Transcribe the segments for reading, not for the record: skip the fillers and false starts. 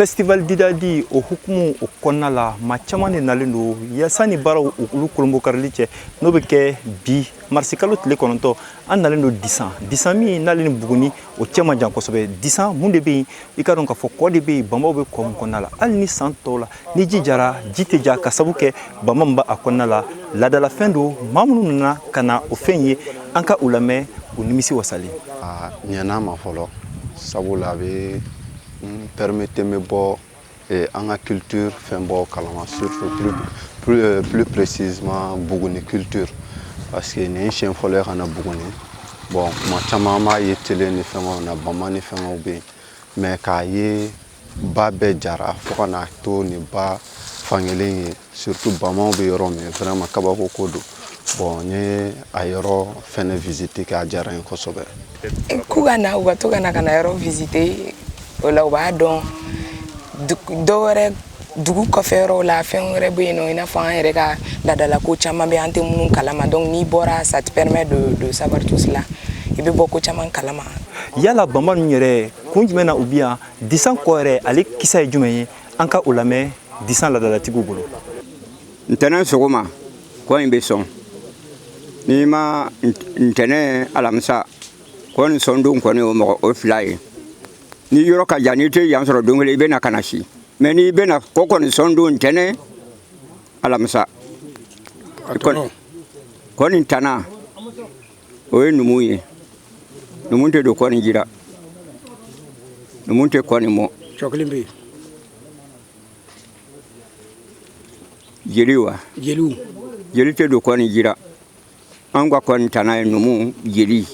Festival Didadi o hukumu o kɔnɔna la maa caman de nalen don yaasa ni baaraw olu kolonbo karili cɛ n'o bɛ kɛ bi marisi kalo tile 9 an nalen don disan min nalen ni Buguni o cɛ man jan kosɛbɛ disan mun de bɛ yen i ka dɔn k'a fɔ kɔ de bɛ yen bamaw bɛ kɔ min kɔnɔna la hali ni san tɔw la ni ji jara ji tɛ ja ka sabu kɛ bama min b'a kɔnɔna la laadalafɛn don maa minnu nana ka na o fɛn ye an ka u lamɛn o nimisi wasalen. Ɲɛna ma fɔlɔ sabula a bɛ permettre me bɔ an ka culture fɛn bɔ kalama surtout plus précisément Buguni culture parce que ni siɲɛ fɔlɔ ye ka na Buguni bon kuma caman b'a ye télé ni fɛngɛw na bama ni fɛngɛw bɛ yen mais k'a ye ba bɛɛ jara fo ka n'a to ni ba fankelen ye surtout bamaw bɛ yɔrɔ min vraiment kabako ko don bon n ye a yɔrɔ fɛnɛ visiter k'a diyara n ye kosɛbɛ. K'u ka na u ka to ka na yɔrɔ visiter o la u b'a dɔn dɔwɛrɛ dugu kɔfɛ yɔrɔw la fɛn wɛrɛ bɛ yen nɔ i n'a fɔ an yɛrɛ ka laadalako caman bɛ an tɛ minnu kalama donc n'i bɔra ça te permet de savoir tout cela i bɛ bɔ ko caman kalama. Yala bama ninnu yɛrɛ kun jumɛn na u bi yan disan kɔ yɛrɛ ale kisa ye jumɛn ye an ka o lamɛn disan laadalatigiw bolo. Ntɛnɛn sɔgɔma kɔ in bɛ sɔn n'i ma ntɛnɛn alamisa kɔ nin sɔn don kɔni o mɔgɔ o fila ye ni yɔrɔ ka jan n'i tɛ yan sɔrɔ don kelen i bɛ na ka na si mais n'i bɛ na kɔ kɔni sɔn don ntɛnɛn alamisa kɔ nin tana o ye numu ye numu tɛ don kɔ nin jira numu tɛ kɔ nin mɔ cɔkelen bɛ yen jeli wa jeli tɛ don kɔ nin jira an ka kɔ nin tana ye numu jeli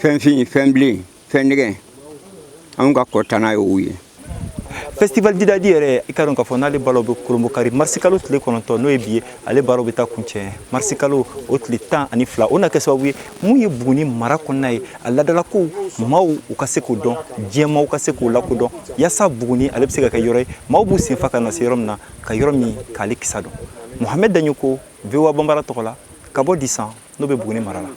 fɛn fin fɛn bilen fɛn nɛgɛ an ka kɔ tana ye o ye. Festival Didadi yɛrɛ i ka dɔn k'a fɔ n'ale baaraw bɛ kolonbo kari marisi kalo tile 9 n'o ye bi ye ale baaraw bɛ taa kuncɛ marisi kalo o tile 12 o na kɛ sababu ye mun ye Buguni mara kɔnɔna ye a laadalako maaw u ka se k'o dɔn diɲɛmaaw ka se k'o lakodɔn yaasa Buguni ale bɛ se ka kɛ yɔrɔ ye maaw b'u senfa ka na se yɔrɔ min na ka yɔrɔ min k'ale kisa dɔn. Mohamed Daɲoko VOA Banbara tɔgɔ la ka bɔ disan n'o bɛ Buguni mara la.